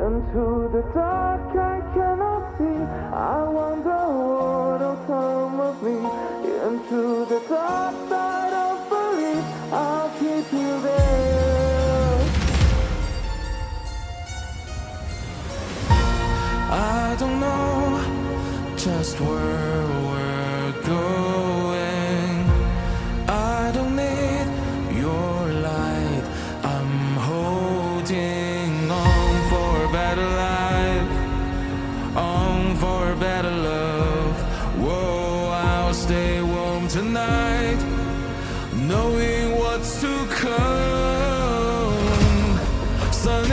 Into the dark I cannot see. I wonder what'll come of me. Into the dark side of belief, I'll keep you there. I don't know just where we're going. I don't need your light. I'm holding on for a better life, on for a better love. Whoa, I'll stay warm tonight, knowing what's to come. Sun